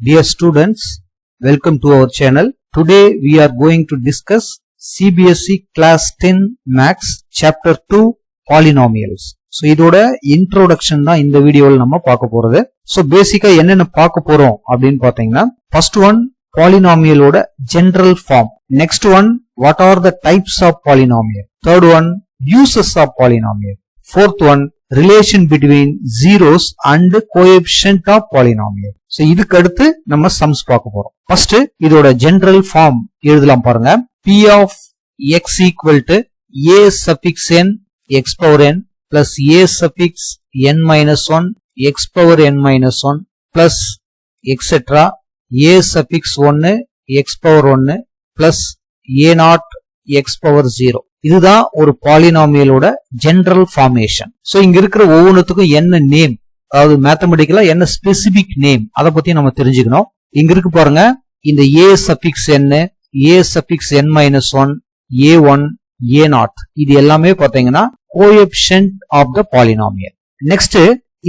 Dear students, welcome to our channel. Today we are going to discuss CBSE Class 10 Maths Chapter 2 Polynomials. So இதோட introduction தான் இந்த வீடியோல நம்ம பார்க்க போறது. So பேசிக்கா என்னென்ன பார்க்க போறோம் அப்படின்னு பாத்தீங்கன்னா, first one polynomial ஓட general form. Next one, what are the types of polynomial? Third one, uses of polynomial. Fourth one, relation between zeros and coefficient of polynomial. So இதுக்கு அடுத்து நம்ம sums பார்க்க போறோம். First இதோட general form எழுதலாம் பாருங்க. P of x equal to a suffix n x power n plus a suffix n minus 1 x power n minus 1 plus etc. a suffix 1 x power 1 plus a naught x power 0. இதுதான் ஒரு பாலினாமியலோட general formation. So இங்க இருக்கிற ஒவ்வொன்றுத்துக்கும் என்ன name, அதாவது மேத்தமெட்டிக்கலா என்ன specific name, அதை பத்தி நம்ம தெரிஞ்சுக்கணும். இங்க இருக்கு பாருங்க, இந்த a suffix n, a suffix n minus 1, a1, a0 இது எல்லாமே பாத்தீங்கன்னா coefficient of the polynomial. Next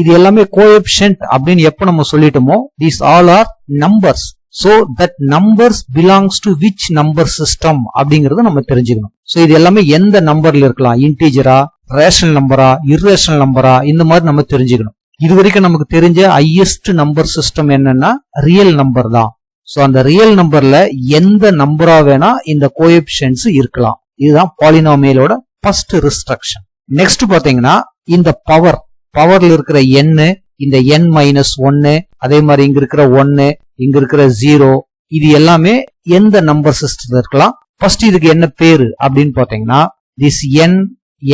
இது எல்லாமே கோஎஃபிஷியன்ட் அப்படின்னு எப்ப நம்ம சொல்லிட்டோமோ, these all are numbers. So that numbers belongs to which number system அப்படிங்கறத நம்ம தெரிஞ்சுக்கணும். சோ இது எல்லாமே எந்த நம்பர்ல இருக்கலாம், இன்டிஜரா, ரேஷனல் நம்பரா, இர்ரேஷனல் நம்பரா, இந்த மாதிரி நம்ம தெரிஞ்சுக்கணும். இது வரைக்கும் நமக்கு தெரிஞ்ச ஹையஸ்ட் நம்பர் சிஸ்டம் என்னன்னா ரியல் நம்பர் தான். சோ அந்த ரியல் நம்பர்ல எந்த நம்பரா வேணா இந்த கோஎஃபிஷியன்ட்ஸ் இருக்கலாம். இதுதான் பாலினாமியலோட ஃபர்ஸ்ட் ரெஸ்ட்ரிக்ஷன். நெக்ஸ்ட் பாத்தீங்கன்னா, இந்த பவர்ல இருக்கிற n, இந்த n மைனஸ் 1, அதே மாதிரி இங்க இருக்கிற 1, இங்க இருக்கிற 0, இது எல்லாமே எந்த நம்பர் சிஸ்டத்துல இருக்கலாம். ஃபர்ஸ்ட் இதுக்கு என்ன பேரு அப்படின்னு பாத்தீங்கன்னா, this n,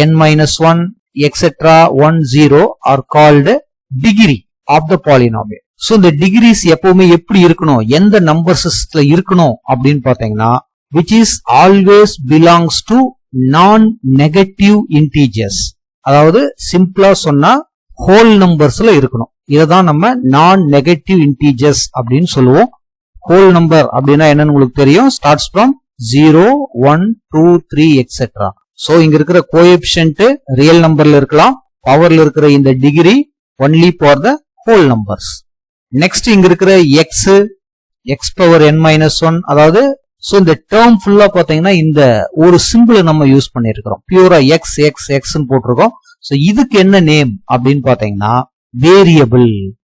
n minus 1, etc. 1, 0 are called degree of the polynomial. So இந்த டிகிரிஸ் எப்பவுமே எப்படி இருக்கணும், எந்த நம்பர் சிஸ்டத்துல இருக்கணும் அப்படின்னு பாத்தீங்கன்னா, which is always belongs to non-negative integers. அதாவது சிம்பிளா சொன்னா ஹோல் நம்பர்ஸ்ல இருக்கணும். இததான் நம்ம நான் நெகட்டிவ் இன்டீஜர்ஸ் அப்படின்னு சொல்லுவோம். ஹோல் நம்பர் அப்படின்னா என்னன்னு உங்களுக்கு தெரியும், ஸ்டார்ட்ஸ் ஃப்ரம் 0, 1, 2, 3 எக்ஸெட்ரா. சோ இங்க இருக்கிற கோஎஃபிஷியன்ட் ரியல் நம்பர்ல இருக்கலாம். பவர்ல இருக்கிற இந்த degree only for the whole numbers. Next இங்க இருக்கிற X, X power n minus 1, அதாவது சோ இந்த டேர்ம் ஃபுல்லா பாத்தீங்கன்னா இந்த ஒரு சிம்பிளை நம்ம யூஸ் பண்ணிருக்கிறோம். பியூரா எக்ஸ் எக்ஸ் எக்ஸ்ன்னு போட்டிருக்கோம். சோ இதுக்கு என்ன நேம் அப்படின்னு பாத்தீங்கன்னா வேரியபிள்.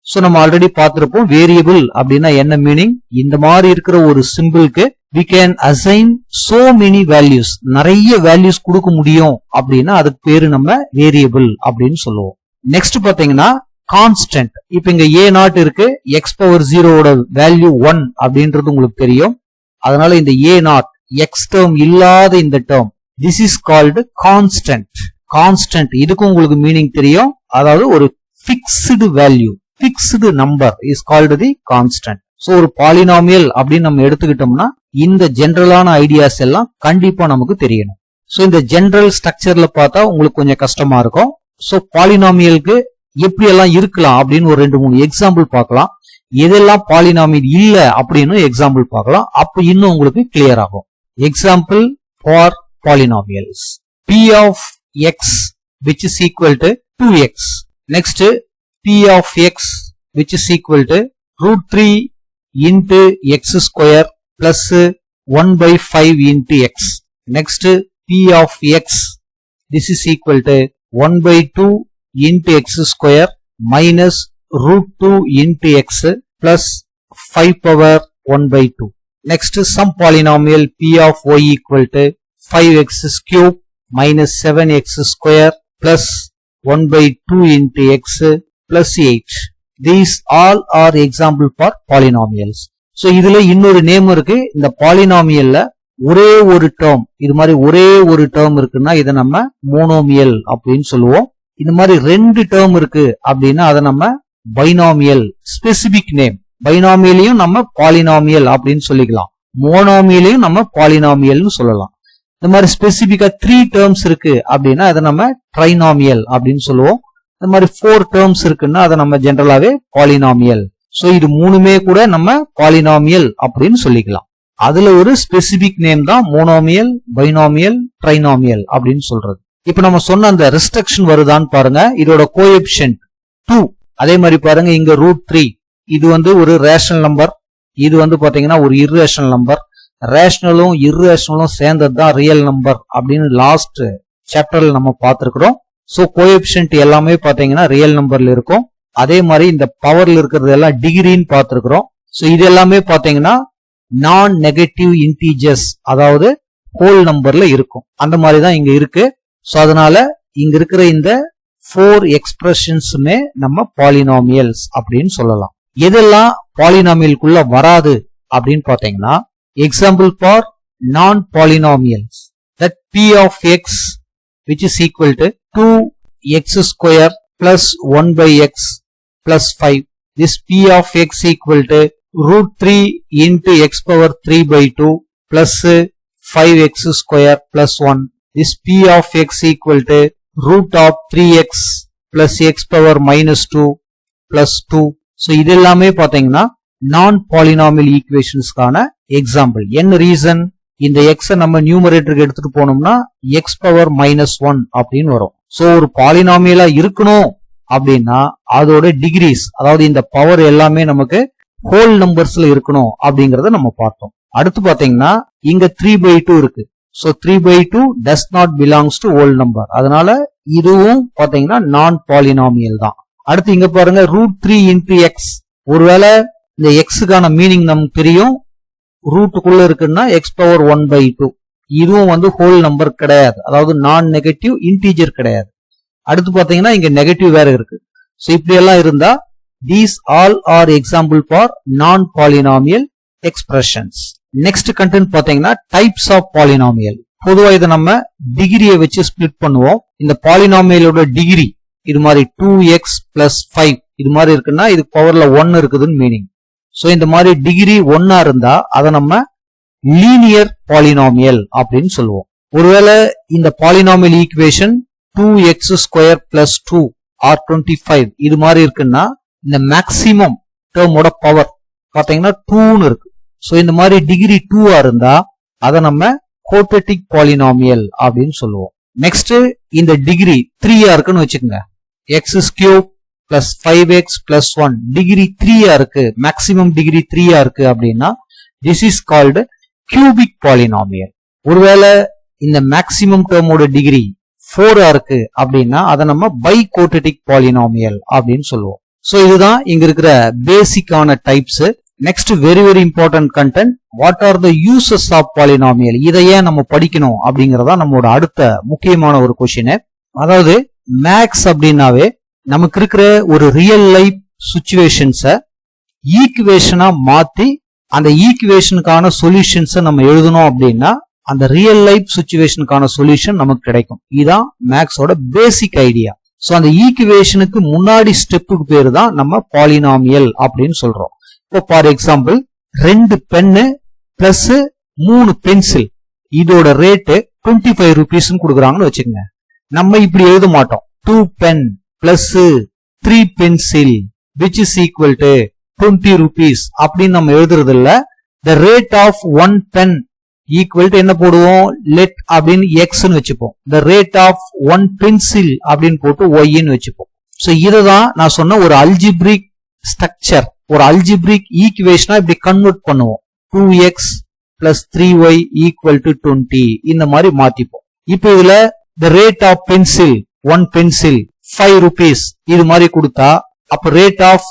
சோ நம்ம ஆல்ரெடி பார்த்திருப்போம் வேரியபிள் அப்படின்னா என்ன மீனிங். இந்த மாதிரி இருக்கிற ஒரு சிம்பிளுக்கு we can assign so many values, நிறைய வேல்யூஸ் கொடுக்க முடியும் அப்படின்னா அதுக்கு பேரு நம்ம வேரியபிள் அப்படின்னு சொல்லுவோம். நெக்ஸ்ட் பாத்தீங்கன்னா கான்ஸ்டன்ட். இப்ப இங்க a0 இருக்கு, x பவர் 0 ஓட வேல்யூ 1 அப்படின்றது உங்களுக்கு தெரியும். அதனால இந்த a0 x டேர்ம் இல்லாத இந்த term, this is called constant. Constant இதுக்கும் உங்களுக்கு மீனிங் தெரியும், அதாவது ஒரு fixed value, fixed number is called the constant. So ஒரு பாலினாமியல் அப்படின்னு நம்ம எடுத்துக்கிட்டோம்னா இந்த ஜெனரலான ஐடியாஸ் எல்லாம் கண்டிப்பா நமக்கு தெரியணும். சோ இந்த ஜெனரல் ஸ்ட்ரக்சர்ல பார்த்தா உங்களுக்கு கொஞ்சம் கஷ்டமா இருக்கும். சோ பாலினாமியலுக்கு எப்படி எல்லாம் இருக்கலாம் அப்படின்னு ஒரு 2-3 எக்ஸாம்பிள் பார்க்கலாம். எதெல்லாம் பாலினாமியல் இல்ல அப்படின்னு எக்ஸாம்பிள் பார்க்கலாம். அப்ப இன்னும் உங்களுக்கு கிளியர் ஆகும். Example for polynomials: p of x which is equal to 2x. Next, p of x which is equal to root 3 into x square plus 1 by 5 into x. Next, p of x this is equal to 1 by 2 into x square minus root 2 into x plus 5 power 1 by 2. Next, some polynomial p of y equal to 5x cube minus 7x square plus 1 by 2 into x plus 8. These all are example for polynomials. So இதுல இன்னொரு name இருக்கு. இந்த பாலினாமியல்ல ஒரே ஒரு term, இது மாதிரி ஒரே ஒரு டேர்ம் இருக்குன்னா இதை நம்ம மோனோமியல் அப்படின்னு சொல்லுவோம். இந்த மாதிரி 2 டேர்ம் இருக்கு அப்படின்னா அதை நம்ம பைனாமியல், ஸ்பெசிபிக் நேம். பைனாமியலையும் நம்ம பாலினாமியல் அப்படின்னு சொல்லிக்கலாம், மோனோமியலையும் நம்ம பாலினாமியல்னு சொல்லலாம். இந்த மாதிரி ஸ்பெசிபிக்கா 3 டேர்ம்ஸ் இருக்கு அப்படின்னா அதை நம்ம ட்ரைனாமியல் அப்படின்னு சொல்லுவோம். இந்த மாதிரி 4 டேர்ம்ஸ் இருக்குன்னா அதை நம்ம ஜெனரலாவே பாலினாமியல். சோ இது மூணுமே கூட நம்ம பாலினாமியல் அப்படின்னு சொல்லிக்கலாம். அதுல ஒரு ஸ்பெசிபிக் நேம் தான் மோனோமியல், பைனாமியல், ட்ரைனாமியல் அப்படின்னு சொல்றது. இப்ப நம்ம சொன்ன அந்த ரெஸ்ட்ரிக்ஷன் வருதான்னு பாருங்க. இதோட கோஎஃபிஷியன்ட் 2. அதே மாதிரி பாருங்க இங்க root 3, இது வந்து ஒரு ரேஷனல் நம்பர், இது வந்து பாத்தீங்கன்னா ஒரு இர்ரேஷனல் நம்பர். ரேஷனலும் இர்ரேஷனலும் சேர்ந்தது தான் ரியல் நம்பர் அப்படின்னு லாஸ்ட் சாப்டர்ல நம்ம பார்த்திருக்கிறோம். சோ கோஎஃபிஷியன்ட் எல்லாமே பாத்தீங்கன்னா ரியல் நம்பர்ல இருக்கும். அதே மாதிரி இந்த பவர்ல இருக்கிறது எல்லாம் டிகிரின்னு பார்த்திருக்கிறோம். சோ இது எல்லாமே பாத்தீங்கன்னா நான் நெகட்டிவ் இன்டீஜர்ஸ், அதாவது ஹோல் நம்பர்ல இருக்கும். அந்த மாதிரி தான் இங்க இருக்கு. சோ அதனால இங்க இருக்கிற இந்த 4 எக்ஸ்பிரஷன்ஸுமே நம்ம பாலினாமியல்ஸ் அப்படின்னு சொல்லலாம். எதெல்லாம் பாலினாமியலுக்குள்ள வராது அப்படின்னு பாத்தீங்கன்னா, எக்ஸாம்பிள் ஃபார் நான் polynomials, that p of x which is equal to 2x square plus 1 by x plus 5. This p of x equal to root 3 into x power 3 by 2 plus 5x square plus 1. This p of x equal to root of 3x plus x power minus 2 plus 2. So இதெல்லாமே பாத்தீங்கன்னா நான் polynomial ஈக்குவேஷன்ஸ்க்கான example. என்ன reason? இந்த x நம்ம நியூமரேட்டருக்கு எடுத்துட்டு போனோம்னா x power minus 1 அப்படின்னு வரும். சோ ஒரு பாலினாமியலா இருக்கணும் அப்படின்னா அதோட டிகிரிஸ், அதாவது இந்த பவர் எல்லாமே நமக்கு ஹோல் நம்பர்ஸ்ல இருக்கணும் அப்படிங்கறத நம்ம பார்த்தோம். அடுத்து பாத்தீங்கன்னா இங்க 3/2 இருக்கு. So 3/2 does not belongs to whole number. அதனால இதுவும் பாத்தீங்கன்னா நான் பாலினாமியல் தான். அடுத்து இங்க பாருங்க √3 into x. ஒருவேளை இந்த எக்ஸுக்கான மீனிங் நமக்கு தெரியும், ரூட்டுக்குள்ள இருக்குன்னா x பவர் 1/2. இதுவும் வந்து ஹோல் நம்பர் கிடையாது, அதாவது நான் நெகட்டிவ் இன்டீஜர் கிடையாது. அடுத்து பாத்தீங்கன்னா இங்க நெகட்டிவ் வேற இருக்கு. சோ இப்படி எல்லாம் இருந்தா these all are example for non polynomial expressions. Next content பாத்தீங்கன்னா டைப்ஸ் ஆஃப் பாலினாமியல். பொதுவா இதை நம்ம டிகிரியை வச்சு ஸ்பிளிட் பண்ணுவோம். இந்த பாலினாமியலோட டிகிரி இது மாதிரி 2x plus 5 இது மாதிரி இருக்குன்னா இது பவர்ல 1 இருக்குதுன்னு மீனிங். சோ இந்த மாதிரி டிகிரி 1 இருந்தா அதை நம்ம லீனியர் பாலினாமியல் அப்படின்னு சொல்லுவோம். ஒருவேளை இந்த polynomial equation 2x square plus 2 or 25 இது மாதிரி இருக்குன்னா இந்த மேக்சிமம் டேர்மோட பவர் பாத்தீங்கன்னா 2ன்னு இருக்கு. சோ இந்த மாதிரி டிகிரி 2 இருந்தா அதை நம்ம குவாட்ரட்டிக் பாலினாமியல் அப்படின்னு சொல்லுவோம். நெக்ஸ்ட் இந்த டிகிரி 3 இருக்குன்னு வச்சுக்கோங்க. x cube plus 5x plus 1 degree 3 இருக்கு, மேக்சிமம் டிகிரி 3 இருக்கு அப்படின்னா this is called cubic polynomial. ஒருவேளை இந்த மேக்சிமம் டேர்மோட டிகிரி 4 இருக்கு அப்படின்னா அதை நம்ம பை குவாட்ரட்டிக் பாலினாமியல் அப்படின்னு சொல்லுவோம். சோ இதுதான் இங்க இருக்கிற பேசிக்கான types. Next very very important content, what are the uses of polynomial. இதை ஏன் நம்ம படிக்கணும் அப்படிங்கறதா நம்மளோட அடுத்த முக்கியமான ஒரு கொஸ்டின். அதாவது மேக்ஸ் அப்படின்னாவே நமக்கு இருக்கிற ஒரு ரியல் லைஃப் சிச்சுவேஷன்ஸ ஈக்குவேஷனா மாத்தி அந்த ஈக்குவேஷனுக்கான சொல்யூஷன்ஸை நம்ம எழுதணும் அப்படின்னா அந்த ரியல் லைஃப் சிச்சுவேஷனுக்கான சொல்யூஷன் நமக்கு கிடைக்கும். இதுதான் மேக்ஸோட பேசிக் ஐடியா. சோ அந்த ஈக்குவேஷனுக்கு முன்னாடி ஸ்டெப்புக்கு பேரு தான் நம்ம பாலினாமியல் அப்படின்னு சொல்றோம். இப்போ for example 2 pen plus 3 pencil இதோட ரேட்டு 25 rupees கொடுக்குறாங்கன்னு வச்சுக்கோங்க. நம்ம இப்படி எழுத மாட்டோம். 2 pen plus 3 pencil which is equal to 20 rupees அப்படின்னு நம்ம எழுதுறது இல்ல. the rate of 1 pen equal to என்ன போடுவோம், let அப்படின்னு xன்னு வச்சுப்போம். the rate of 1 pencil அப்படின்னு போட்டு yன்னு வச்சுப்போம். சோ இதுதான் நான் சொன்ன ஒரு அல்ஜிப்ரிக் ஸ்ட்ரக்சர், ஒரு அல்ஜிப்ரிக் ஈக்குவேஷனா இப்படி கன்வெர்ட் பண்ணுவோம். 2x plus 3y equal to 20 இந்த மாதிரி மாத்திப்போம். இப்போ இதுல the rate of pencil 1 pencil 5 rupees இது மாதிரி கொடுத்தா அப்ப rate of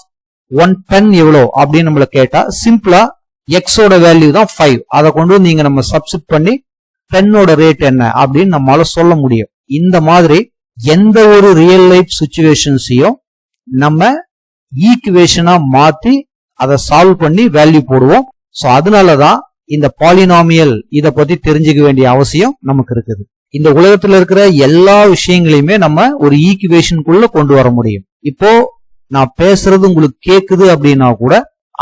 1 pen எவ்வளோ அப்படின்னு நம்மள கேட்டா சிம்பிளா x ஓட வேல்யூ தான் 5. அதை கொண்டு நீங்க நம்ம சப்ஸ்டிட் பண்ணி பென்னோட ரேட் என்ன அப்படின்னு நம்மளால சொல்ல முடியும். இந்த மாதிரி எந்த ஒரு ரியல் லைஃப் சிச்சுவேஷன்ஸையும் நம்ம ஈக்குவேஷனா மாத்தி அதை சால்வ் பண்ணி வேல்யூ போடுவோம். சோ அதனாலதான் இந்த பாலினாமியல் இத பத்தி தெரிஞ்சுக்க வேண்டிய அவசியம் நமக்கு இருக்குது. இந்த உலகத்துல இருக்கிற எல்லா விஷயங்களையுமே நம்ம ஒரு ஈக்குவேஷனுக்குள்ள கொண்டு வர முடியும். இப்போ நான் பேசுறது உங்களுக்கு கேக்குது அப்படின்னா கூட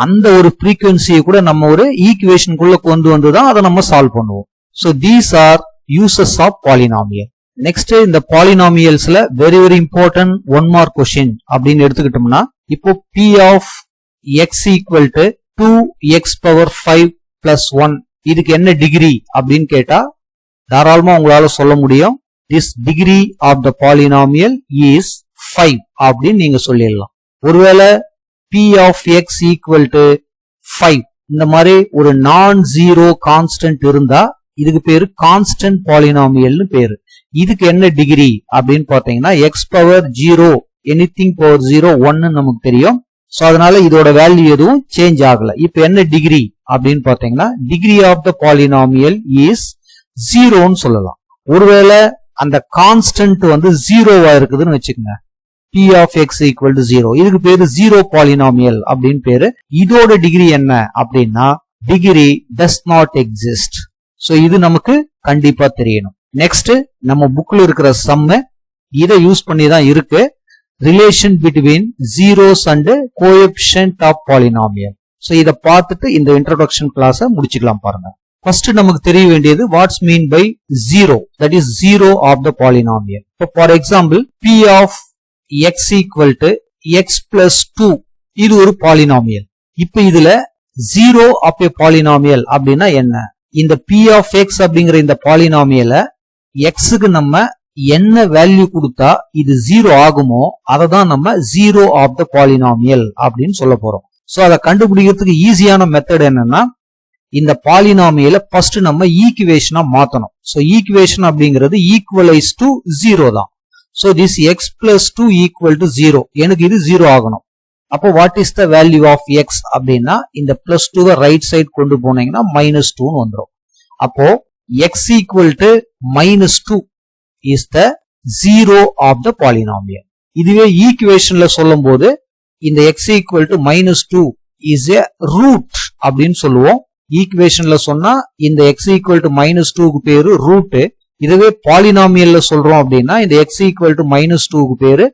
அந்த ஒரு ஃப்ரீக்வன்சியை கூட நம்ம ஒரு ஈக்குவேஷனுக்குள்ள கொண்டு வந்துதான் அதை நம்ம சால்வ் பண்ணுவோம். So these are uses of polynomial. Next இந்த பாலினாமியல்ஸ்ல very very important 1 mark question அப்படின்னு எடுத்துக்கிட்டோம்னா, இப்போ p of x equal to 2x power 5 plus 1 இதுக்கு என்ன டிகிரி அப்படின்னு கேட்டா தாராளமா உங்களால சொல்ல முடியும். This degree of the polynomial is 5 அப்படின்னு நீங்க சொல்லிடலாம். ஒருவேளை p of x equal to 5 இந்த மாதிரி ஒரு நான் ஜீரோ கான்ஸ்டன்ட் இருந்தா இதுக்கு பேரு கான்ஸ்டன்ட் பாலினாமியல்னு பேரு. இதுக்கு என்ன டிகிரி அப்படின்னு பாத்தீங்கன்னா எக்ஸ் பவர் 0 எனிதிங் பவர் 0 1 நமக்கு தெரியும். சோ அதனால இதோட வேல்யூ எதுவும் சேஞ்ச் ஆகல. இப்ப என்ன டிகிரி அப்படின்னு பாத்தீங்கன்னா degree of the polynomial is 0ன்னு சொல்லலாம். ஒருவேளை அந்த கான்ஸ்டன்ட் வந்து 0வா இருக்குதுன்னு வச்சுக்கோங்க, p of x equal to 0, இதுக்கு பேரு 0 பாலினாமியல் அப்படின்னு பேரு. இதோட டிகிரி என்ன அப்படின்னா degree does not exist. So இது நமக்கு கண்டிப்பா தெரியணும். நெக்ஸ்ட் நம்ம புக்ல இருக்கிற சம்ம இதை யூஸ் பண்ணி தான் இருக்கு. Relation between zeros and coefficient of polynomial. So இத பார்த்துட்டு இந்த இன்ட்ரோடக்ஷன் கிளாஸ முடிச்சுக்கலாம் பாருங்க. ஃபர்ஸ்ட் நமக்கு தெரிய வேண்டியது what's mean by zero, that is zero of the polynomial. For example p of x equal to x plus 2 இது ஒரு பாலினாமியல். இப்ப இதுல ஜீரோ ஆஃப் a பாலினாமியல் அப்படின்னா என்ன? இந்த p of x அப்படிங்கிற இந்த பாலினாமியல xக்கு நம்ம என்ன வேல்யூ கொடுத்தா இது ஜீரோ ஆகுமோ அதை தான் நம்ம ஜீரோ ஆஃப் த பாலினாமியல் அப்படின்னு சொல்ல போறோம். சோ அதை கண்டுபிடிக்கிறதுக்கு ஈஸியான மெத்தட் என்னன்னா இந்த பாலினாமியல ஃபர்ஸ்ட் நம்ம ஈக்குவேஷனா மாத்தணும். சோ ஈக்குவேஷன் அப்படிங்கிறது ஈக்குவலைஸ் டு ஜீரோ தான். So this x plus 2 equal to 0, எனக்கு இது ஜீரோ ஆகணும். அப்போ what is the value of x அப்படின்னா இந்த பிளஸ் 2 ரைட் சைடு கொண்டு போனீங்கன்னா -2 வந்துடும். அப்போ x equal to -2 is the zero of the polynomial. இதுவே ஈக்குவேஷன்ல சொல்லும் போது இந்த x equal to -2 is a root அப்படின்னு சொல்லுவோம். ஈக்குவேஷன்ல சொன்னா இந்த x equal to -2க்கு பேரு ரூட். இதுவே பாலினாமியல்ல சொல்றோம் அப்படின்னா இந்த x equal to -2க்கு பேரு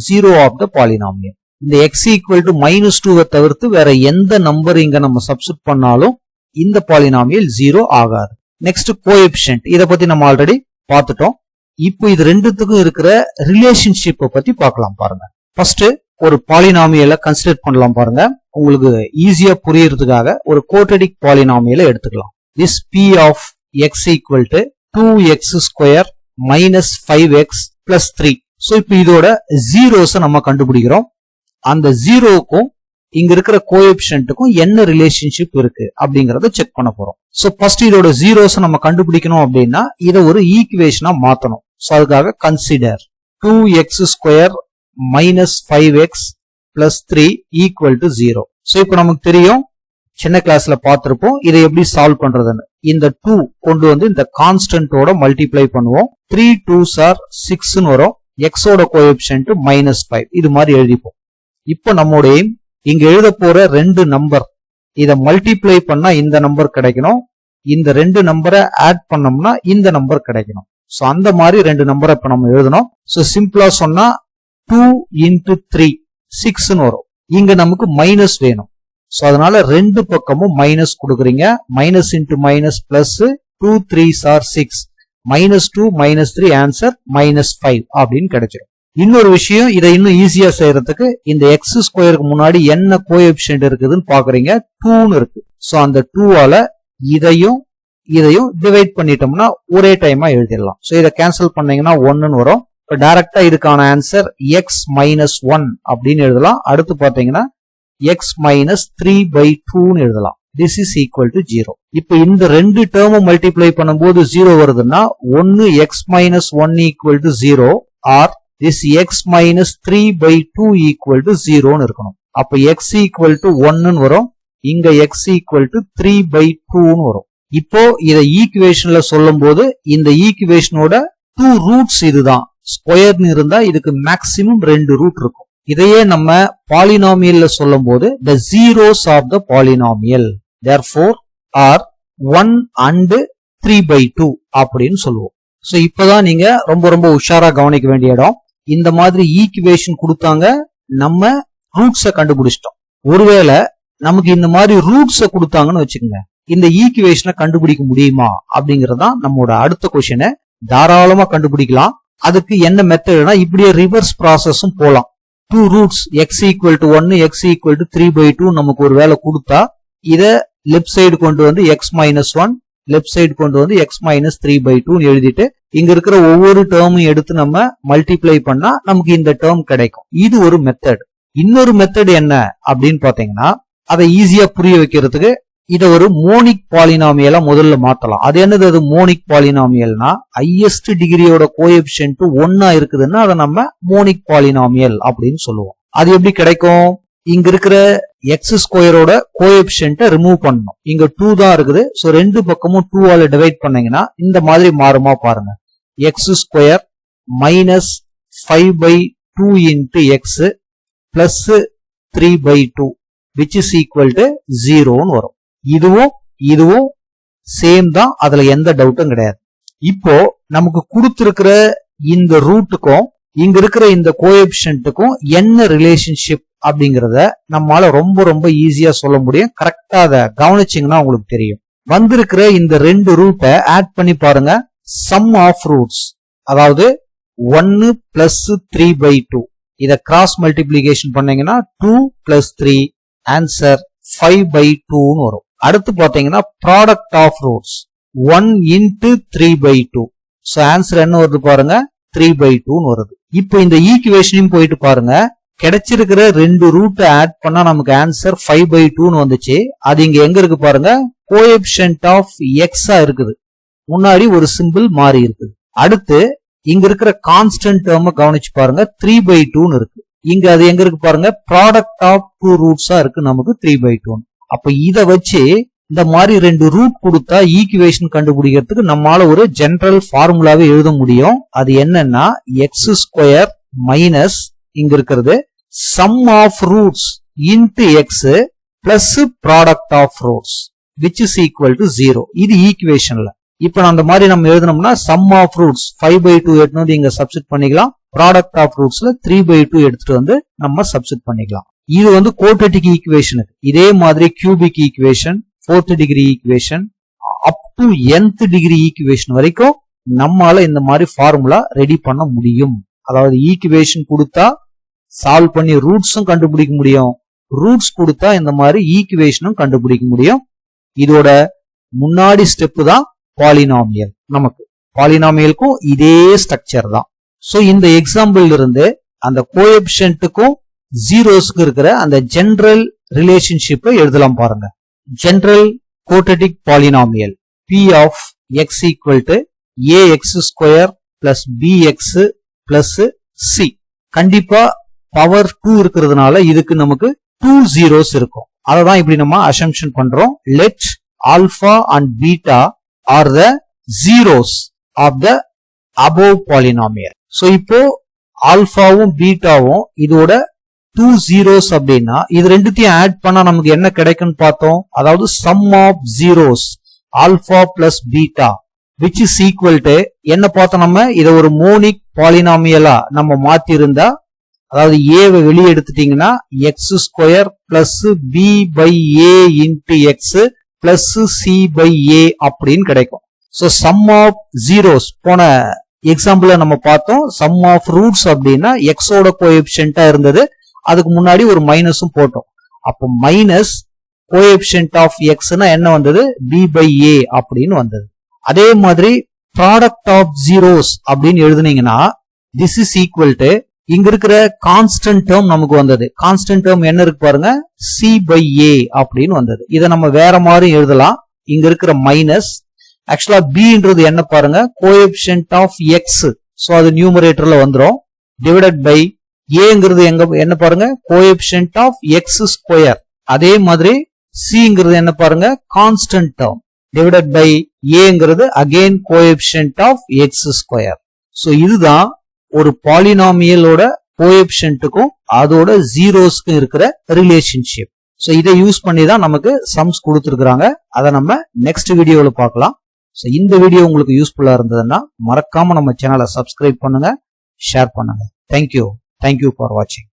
ஜீரோ ஆஃப் த பாலினாமியல். இந்த x equal to -2வை தவிர்த்து வேற எந்த நம்பர் இங்க நம்ம சப்ஸ்டிட் பண்ணாலும் இந்த பாலினாமியல் ஜீரோ ஆகாது. நெக்ஸ்ட் கோஎஃபிஷியன்ட், இத பத்தி நம்ம ஆல்ரெடி பார்த்துட்டோம். இப்போ இது ரெண்டுத்துக்கும் இருக்கிற ரிலேஷன்ஷிப்பை பத்தி பார்க்கலாம் பாருங்க. ஃபர்ஸ்ட் ஒரு பாலினாமியலை கன்சிடர் பண்ணலாம் பாருங்க. உங்களுக்கு ஈஸியா புரியறதுக்காக ஒரு குவாட்ரடிக் பாலினாமியலை எடுத்துக்கலாம். This p of x equal to 2x square minus 5x plus 3. So இப்போ இதோட ஜீரோஸை நம்ம கண்டுபிடிக்கிறோம். அந்த ஜீரோக்கும் இங்க இருக்கிற கோஎஃபிஷியன்ட்டுக்கும் என்ன ரிலேஷன்ஷிப் இருக்கு அப்படிங்கறத செக் பண்ண போறோம். சோ ஃபர்ஸ்ட் இதோட ஜீரோஸை நம்ம கண்டுபிடிக்கணும் அப்படின்னா இதை ஒரு ஈக்குவேஷனா மாத்தணும். சோ அதுக்காக consider 2x square minus 5x plus 3 equal to 0. So இப்போ நமக்கு தெரியும், சின்ன கிளாஸ்ல பார்த்திருப்போம் இதை எப்படி சால்வ் பண்றதுன்னு. இந்த 2 கொண்டு வந்து இந்த கான்ஸ்டன்டோட மல்டிப்ளை பண்ணுவோம். 3 2s are 6ன்னு வரும். x ஓட கோஎஃபிஷியன்ட் -5 இது மாதிரி எழுதிப்போம். இப்போ நம்மோட எய்ம் இங்க எழுத போற ரெண்டு நம்பர் இத மல்டிப்ளை பண்ணா இந்த நம்பர் கிடைக்கணும், இந்த ரெண்டு நம்பரை ஆட் பண்ணோம்னா இந்த நம்பர் கிடைக்கணும். சோ அந்த மாதிரி ரெண்டு நம்பரை இப்ப நம்ம எழுதணும். சோ சிம்பிளா சொன்னா 2 into 3 6ன்னு வரும். இங்க நமக்கு மைனஸ் வேணும். சோ அதனால ரெண்டு பக்கமும் மைனஸ் கொடுக்குறீங்க. Minus into minus plus 2 3s are 6, -2 -3 answer -5 அப்படின்னு கிடைச்சிடும். இன்னொரு விஷயம், இதை இன்னும் ஈஸியா செய்யறதுக்கு இந்த எக்ஸ் ஸ்கொயருக்கு முன்னாடி என்ன கோஎஃபிஷியன்ட் இருக்குதுன்னு பாக்குறீங்க, 2ன்னு இருக்கு. சோ அந்த 2ஆல இதையும் டிவைட் பண்ணிட்டோம்னா ஒரே டைமா எழுதிடலாம். சோ இதை கேன்சல் பண்ணீங்கன்னா 1ன்னு வரும். இப்ப டைரக்டா இதுக்கான ஆன்சர் x -1 அப்படின்னு எழுதலாம். அடுத்து பாத்தீங்கன்னா x -3/2ன்னு எழுதலாம். This is equal to 0. இப்ப இந்த ரெண்டு டேர்மும் மல்டிப்ளை பண்ணும்போது 0 வருதுன்னா ஒன்னு x -1 equal to 0 or this x -3/2 equal to 0ன்னு இருக்கணும். அப்ப x equal to 1ன்னு வரும். இங்க x equal to 3/2ன்னு வரும். இப்போ இத ஈக்குவேஷன்ல சொல்லும் போது இந்த ஈக்குவேஷனோட 2 ரூட்ஸ் இதுதான். ஸ்கொயர்னு இருந்தா இதுக்கு மேக்சிமம் 2 ரூட் இருக்கும். இதையே நம்ம பாலினாமியல்ல சொல்லும் போது the zeros of the polynomial therefore are 1 and 3/2 அப்படின்னு சொல்லுவோம். சோ இப்பதான் நீங்க ரொம்ப உஷாரா கவனிக்க வேண்டிய இடம். இந்த மாதிரி ஈக்குவேஷன் கொடுத்தாங்க, நம்ம ரூட்ஸ கண்டுபிடிச்சிட்டோம். ஒருவேளை நமக்கு இந்த மாதிரி ரூட்ஸ கொடுத்தாங்கன்னு வச்சுக்கோங்க, இந்த ஈக்குவேஷனை கண்டுபிடிக்க முடியுமா அப்படிங்கறதான் நம்மளோட அடுத்த கொஸ்டின். தாராளமா கண்டுபிடிக்கலாம். அதுக்கு என்ன மெத்தட்னா இப்படியே ரிவர்ஸ் ப்ராசஸும் போலாம். 2 roots x equal to 1 x equal to 3/2 நமக்கு ஒரு வேலை கொடுத்தா இத லெஃப்ட் சைடு கொண்டு வந்து x -1 லெஃப்ட் சைடு கொண்டு வந்து x -3/2 எழுதிட்டு இங்க இருக்கிற ஒவ்வொரு டேர்மும் எடுத்து நம்ம மல்டிப்ளை பண்ணா நமக்கு இந்த டேர்ம் கிடைக்கும். இது ஒரு மெத்தட். இன்னொரு மெத்தட் என்ன அப்படின்னு பாத்தீங்கன்னா, அதை ஈஸியா புரிய வைக்கிறதுக்கு இத ஒரு மோனிக் பாலினாமியலா முதல்ல மாத்தலாம். அது என்னது? அது மோனிக் பாலினாமியல்னா ஹையஸ்ட் டிகிரியோட கோஎஃபிஷியன்ட் 1 இருக்குதுன்னா அதை நம்ம மோனிக் பாலினாமியல் அப்படின்னு சொல்லுவோம். அது எப்படி கிடைக்கும்? இங்க இருக்கிற எக்ஸ் ஸ்கொயரோட கோஎஃபிஷியன்ட்டை ரிமூவ் பண்ணணும். இங்க 2 தான் இருக்குது. சோ ரெண்டு பக்கமும் 2 ஆல டிவைட் பண்ணீங்கன்னா இந்த மாதிரி மாறுமா பாருங்க. X square minus 5/2 into x plus 3/2 which is equal to 0ன்னு வரும். இதுவும் சேம் தான், அதுல எந்த டவுட்டும் கிடையாது. இப்போ நமக்கு கொடுத்திருக்கிற இந்த ரூட்டுக்கும் இங்க இருக்கிற இந்த கோஎஃபிஷியன்ட்டுக்கும் என்ன ரிலேஷன்ஷிப் அப்படிங்கறத நம்மால ரொம்ப ரொம்ப ஈஸியா சொல்ல முடியும். கரெக்டா அதை கவனிச்சீங்கன்னா உங்களுக்கு தெரியும். வந்திருக்கிற இந்த ரெண்டு ரூட்டை ஆட் பண்ணி பாருங்க. சம் ஆஃப் ரூட்ஸ், அதாவது 1 பிளஸ் 3/2 இத கிராஸ் மல்டிப்ளிகேஷன் பண்ணீங்கன்னா 2 பிளஸ் 3 ஆன்சர் 5/2ன்னு வரும். அடுத்து பாத்தீங்கன்னா product of roots 1 into 3/2. So answer என்ன வருது பாருங்க, 3/2ன்னு வருது. இப்போ இந்த ஈக்குவேஷனையும் போயிட்டு பாருங்க. கிடைச்சிருக்கிற ரெண்டு ரூட்டை ஆட் பண்ணா நமக்கு ஆன்சர் 5/2ன்னு வந்துச்சு. அது இங்க எங்க இருக்கு பாருங்க, கோஎஃபிஷியன்ட் ஆஃப் எக்ஸா இருக்குது. முன்னாடி ஒரு சிம்பிள் மாறி இருக்குது. அடுத்து இங்க இருக்கிற கான்ஸ்டன்ட் டேர்ம் கவனிச்சு பாருங்க, 3/2ன்னு இருக்கு. இங்க அது எங்க இருக்கு பாருங்க, ப்ராடக்ட் ஆஃப் 2 ரூட்ஸா இருக்கு நமக்கு 3/2. அப்ப இத வச்சு இந்த மாதிரி ரெண்டு ரூட் கொடுத்தா ஈக்குவேஷன் கண்டுபிடிக்கிறதுக்கு நம்மால ஒரு ஜெனரல் ஃபார்முலாவே எழுத முடியும். அது என்னன்னா எக்ஸ் ஸ்கொயர் மைனஸ் இங்க இருக்கிறது sum of roots into x plus product of roots which is equal to 0. இது ஈக்குவேஷன்ல. இப்ப அந்த மாதிரி நம்ம எழுதணும்னா சம் ஆஃப் ரூட்ஸ் 5/2 எடுத்து வந்து இங்க சப்ஸ்டிட் பண்ணிக்கலாம். ப்ராடக்ட் ஆஃப் ரூட்ஸ்ல 3/2 எடுத்துட்டு வந்து நம்ம சப்ஸ்டிட் பண்ணிக்கலாம். இது வந்து குவாட்ரட்டிக் ஈக்குவேஷனுக்கு. இதே மாதிரி cubic equation, 4th degree equation, up to nth degree equation வரைக்கும் நம்மால இந்த மாதிரி ஃபார்முலா ரெடி பண்ண முடியும். அதாவது ஈக்குவேஷன் கொடுத்தா சால்வ் பண்ணி ரூட்ஸும் கண்டுபிடிக்க முடியும். ரூட்ஸ் கொடுத்தா இந்த மாதிரி ஈக்குவேஷனும் கண்டுபிடிக்க முடியும். இதோட முன்னாடி ஸ்டெப் தான் பாலினாமியல். நமக்கு பாலினாமியலுக்கும் இதே ஸ்ட்ரக்சர் தான். சோ இந்த எக்ஸாம்பிள் இருந்து அந்த கோஎஃபிஷியன்ட்டுக்கும் ஜீரோஸ்க்கு இருக்கிற அந்த ஜெனரல் ரிலேஷன்ஷிப்பை எழுதலாம் பாருங்க. General quadratic polynomial p of x equal to ax square plus bx plus c. கண்டிப்பா பவர் 2 இருக்கிறதுனால இதுக்கு நமக்கு 2 ஜீரோஸ் இருக்கும். அததான் இப்படி நம்ம அசம்ஷன் பண்றோம். Let alpha and beta are the zeros of the above polynomial. So இப்போ ஆல்பாவும் பீட்டாவும் இதோட 2 ஜீரோஸ் அப்படின்னா இது ரெண்டுத்தையும் ஆட் பண்ணா நமக்கு என்ன கிடைக்கும்னு பார்த்தோம். அதாவது sum of zeros alpha plus beta which is equal to என்ன பார்த்தோம் நம்ம, இதை ஒரு மோனிக் பாலினாமியலா நம்ம மாத்தி இருந்தா, அதாவது ஏவை வெளியே எடுத்துட்டீங்கன்னா x square plus b by a into x plus c by a அப்படின்னு கிடைக்கும். சோ சம் ஆஃப் ஜீரோஸ் போன எக்ஸாம்பிள நம்ம பார்த்தோம். சம் ஆஃப் ரூட்ஸ் அப்படின்னா எக்ஸோட கோஎஃபிஷியன்ட்டா இருந்தது, அதுக்கு முன்னாடி ஒரு மைனஸும் போட்டோம். அப்போ மைனஸ் கோஎஃபிஷியன்ட் ஆஃப் எக்ஸ்னா என்ன வந்தது, பி பை ஏ அப்படின்னு வந்தது. அதே மாதிரி ப்ராடக்ட் ஆஃப் ஜீரோஸ் அப்படின்னு எழுதுனீங்கன்னா திஸ் இஸ் ஈக்குவல் டு இங்க இருக்கிற கான்ஸ்டன்ட் டேர்ம் நமக்கு வந்தது. கான்ஸ்டன்ட் டேர்ம் என்ன இருக்கு பாருங்க, சி பை ஏ அப்படின்னு வந்தது. இதை நம்ம வேற மாதிரி எழுதலாம். இங்க இருக்கிற மைனஸ் ஆக்சுவலா பின்றது என்ன பாருங்க, கோஎஃபிஷியன்ட் ஆஃப் எக்ஸ். சோ அது நியூமரேட்டர்ல வந்துரும். டிவைடட் பை ஏங்கிறது எங்க என்ன பாருங்க, கோஎஃபிஷியன்ட் ஆஃப் எக்ஸ் ஸ்கொயர். அதே மாதிரி சிங்கிறது என்ன பாருங்க, கான்ஸ்டன்ட் டேர்ம். டிவைடட் பை ஏங்கிறது again coefficient of x square. So இதுதான் ஒரு பாலினாமியலோட கோஎஃபிஷியன்ட்டுக்கும் அதோட ஜீரோஸ்க்கும் இருக்கிற ரிலேஷன்ஷிப். சோ இதை யூஸ் பண்ணி தான் நமக்கு சம்ஸ் கொடுத்துருக்காங்க. அதை நம்ம நெக்ஸ்ட் வீடியோல பார்க்கலாம். சோ இந்த வீடியோ உங்களுக்கு யூஸ்ஃபுல்லா இருந்ததுன்னா மறக்காம நம்ம சேனலை சப்ஸ்கிரைப் பண்ணுங்க, ஷேர் பண்ணுங்க. தேங்க்யூ ஃபார் வாட்சிங்.